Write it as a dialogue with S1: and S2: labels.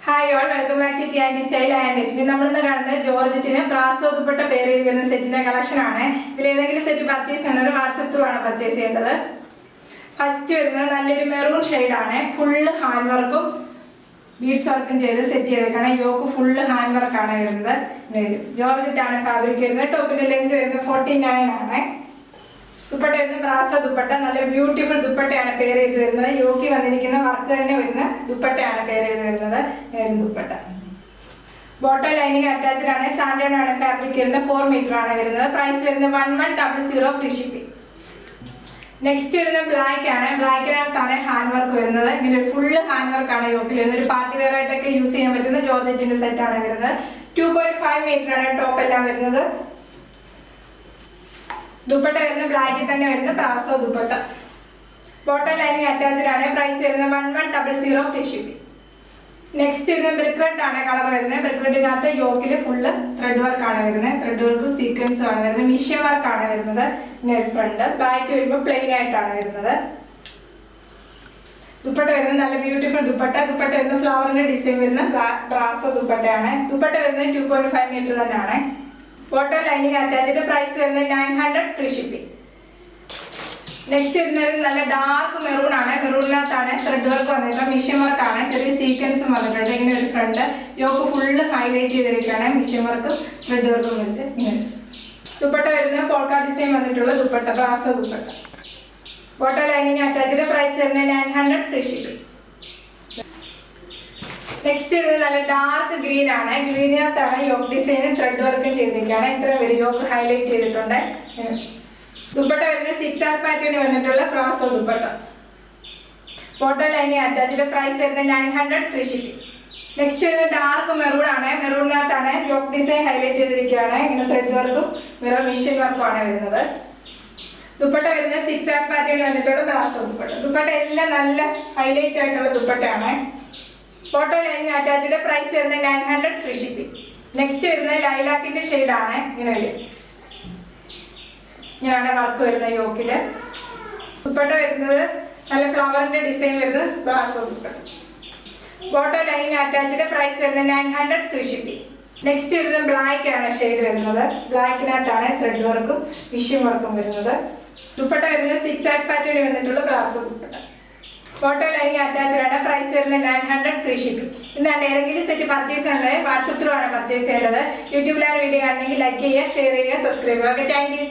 S1: Hi all, welcome back to T style and display. നമ്മളിന്ന് കാണുന്നത് ജോർജറ്റിന് പ്രാസോ dupatta pair ചെയ്ത് വരുന്ന സെറ്റിന്റെ കളക്ഷൻ ആണ്. ഇതിൽ ഏതെങ്കിലും സെറ്റ് പർച്ചേസ് ചെയ്യുന്നത് വാട്സ്ആപ്പ് ത്രൂ ആണ് പർച്ചേസ് ചെയ്യേണ്ടത്. ഫസ്റ്റ് വരുന്നത് നല്ലൊരു മെറൂൺ ഷെയ്ഡാണ്. ഫുള്ള് ഹാൻഡ് വർക്കും ബീഡ്സ് വർക്കും ചെയ്ത് സെറ്റ് ചെയ്തേക്കാണ്. യോക്ക് ഫുള്ള് ഹാൻഡ് വർക്കാണ് വരുന്നത്. ജോർജറ്റ് ആണ് ഫാബ്രിക് വരുന്നത്. ടോപ്പിന്റെ ലെങ്ത് വരുന്നത് 49 ആണ്. ദുപ്പട്ട വരുന്ന ബ്രാസോ ദുപ്പട്ട, നല്ല ബ്യൂട്ടിഫുൾ ദുപ്പട്ടയാണ് പെയർ ചെയ്ത് വരുന്നത്. യോക്കി വന്നിരിക്കുന്ന വർക്ക് തന്നെ വരുന്ന ദുപ്പട്ടയാണ് പെയർ ചെയ്ത് വരുന്നത്. ദുപ്പട്ട ബോട്ടം ലൈനിങ് അറ്റാച്ച്ഡ് ആണ്. സ്റ്റാൻഡേർഡ് ആണ് ഫാബ്രിക് വരുന്നത്. 4 മീറ്റർ ആണ് വരുന്നത്. പ്രൈസ് വരുന്നത് 1100 ഫ്രീ ഷിപ്പിംഗ്. നെക്സ്റ്റ് വരുന്നത് ബ്ലാക്ക് ആണ്. ബ്ലാക്കിനകത്താണ് ഹാൻഡ് വർക്ക് വരുന്നത്. ഇങ്ങനെ ഫുള്ള് ഹാൻഡ് വർക്ക് ആണ് യോക്കിൽ വരുന്നത്. ഒരു പാർട്ടി വെയർ ആയിട്ടൊക്കെ യൂസ് ചെയ്യാൻ പറ്റുന്ന ജോർജറ്റിന്റെ സെറ്റ് ആണ് വരുന്നത്. 2.5 മീറ്റർ ആണ് ടോപ്പ് എല്ലാം വരുന്നത്. ദുപ്പട്ട വരുന്ന ബ്ലാക്കിൽ തന്നെ വരുന്ന പ്രാസോ ദുപ്പട്ട. ബോട്ടം ലൈനിങ് അറ്റാച്ച്ഡ് ആണ്. പ്രൈസ് വരുന്നത് 1100 ഫ്രീ ഷിപ്പിംഗ്. നെക്സ്റ്റ് വരുന്നത് ബ്രിക്ക് റെഡ് ആണ് കളർ വരുന്നത്. ബ്രിക്ക് റെഡിനകത്ത് യോക്കിൽ ഫുള്ള് ത്രെഡ് വർക്ക് ആണ് വരുന്നത്. ത്രെഡ് വർക്ക് സീക്വൻസ് ആണ് വരുന്നത്. മിഷ്യൻ വർക്ക് ആണ് വരുന്നത്. നെറ്റ് ഫ്രണ്ട് ബാക്ക് വരുമ്പോൾ പ്ലെയിൻ ആയിട്ടാണ് വരുന്നത്. ദുപ്പട്ട വരുന്നത് നല്ല ബ്യൂട്ടിഫുൾ ദുപ്പട്ട. ദുപ്പട്ട വരുന്ന ഫ്ലവറിന്റെ ഡിസൈൻ വരുന്ന ബ്രാസോ ദുപ്പട്ടയാണ്. ദുപ്പട്ട വരുന്നത് 2.5 മീറ്റർ തന്നെയാണ്. Bottom lining attached. പ്രൈസ് വരുന്നത് 900 ഫ്രീ ഷിപ്പിംഗ്. നെക്സ്റ്റ് വരുന്നത് നല്ല ഡാർക്ക് മെറൂൺ ആണ്. മെറൂണിനകത്താണ് ത്രെഡ് വർക്ക് വന്നിട്ട് മിഷ്യൻ വർക്ക് ആണ്. ചെറിയ സീക്വൻസും വന്നിട്ടുണ്ട്. ഇങ്ങനെ ഒരു ഫ്രണ്ട് യോക്ക് ഫുള്ള് ഹൈലൈറ്റ് ചെയ്തിരിക്കുകയാണ്. മിഷ്യൻ വർക്കും ത്രെഡ് വർക്കും വെച്ച് ഇങ്ങനെ. ദുപ്പട്ട വരുന്നത് പോൾക്ക ഡിസൈൻ വന്നിട്ടുള്ള dupatta, brasso dupatta. Bottom lining attached. Price വരുന്നത് 900 ഫ്രീ ഷിപ്പിംഗ്. നെക്സ്റ്റ് വരുന്നത് നല്ല ഡാർക്ക് ഗ്രീൻ ആണ്. ഗ്രീനിനകത്താണ് യോക്ക് ഡിസൈൻ ത്രെഡ് വർക്കും ചെയ്തിരിക്കുകയാണ്. ഇത്ര വരും യോക്ക് ഹൈലൈറ്റ് ചെയ്തിട്ടുണ്ട്. ദുപ്പട്ട വരുന്നത് 6 പാറ്റേൺ വന്നിട്ടുള്ള brasso dupatta. Bottom lining attached. Price വരുന്നത് 900 ഫ്രീ ഷിപ്പിംഗ്. നെക്സ്റ്റ് വരുന്നത് ഡാർക്ക് മെറൂൺ ആണ്. മെറൂണിനകത്താണ് യോക്ക് ഡിസൈൻ ഹൈലൈറ്റ് ചെയ്തിരിക്കുകയാണ്. ഇങ്ങനെ ത്രെഡ് വർക്കും മിഷ്യൻ വർക്കും ആണ് വരുന്നത്. ദുപ്പട്ട വരുന്നത് 6 പാറ്റേൺ വന്നിട്ടുള്ള ബ്രാസോ ദുപ്പട്ട. ദുപ്പട്ട എല്ലാം നല്ല ഹൈലൈറ്റ് ആയിട്ടുള്ള ദുപ്പട്ടയാണ്. Bottom lining attached. പ്രൈസ് വരുന്നത് 900 ഫ്രീ ഷിപ്പിംഗ്. നെക്സ്റ്റ് വരുന്നത് ലൈലാക്കിന്റെ ഷെയ്ഡാണ്. ഇങ്ങനെയാണ് വർക്ക് വരുന്നത് യോക്കില്. ദുപ്പട്ട വരുന്നത് നല്ല ഫ്ലവറിന്റെ ഡിസൈൻ വരുന്നത് brasso dupatta. Bottom lining attached. Price വരുന്നത് 900 ഫ്രീ ഷിപ്പിംഗ്. നെക്സ്റ്റ് വരുന്നത് ബ്ലാക്ക് ആണ് ഷെയ്ഡ് വരുന്നത്. ബ്ലാക്കിനകത്താണ് ത്രെഡ് വർക്കും മിഷ്യൻ വർക്കും വരുന്നത്. ദുപ്പട്ട വരുന്നത് 6 പാറ്റേൺ വന്നിട്ടുള്ള brasso dupatta. Bottom lining attached ആണ്. പ്രൈസ് വരുന്നത് 900 ഫ്രീ ഷിപ്പിംഗ്. ഇന്നാണ് ഏതെങ്കിലും സെറ്റ് പർച്ചേസ് ഉണ്ടെങ്കിൽ വാട്സ്ആപ്പ് ത്രൂ ആണ് പർച്ചേസ് ചെയ്യേണ്ടത്. യൂട്യൂബിലാണ് വീഡിയോ കാണുന്നെങ്കിൽ ലൈക്ക് ചെയ്യുക, ഷെയർ ചെയ്യുക, സബ്സ്ക്രൈബ് ചെയ്യുക. Thank you.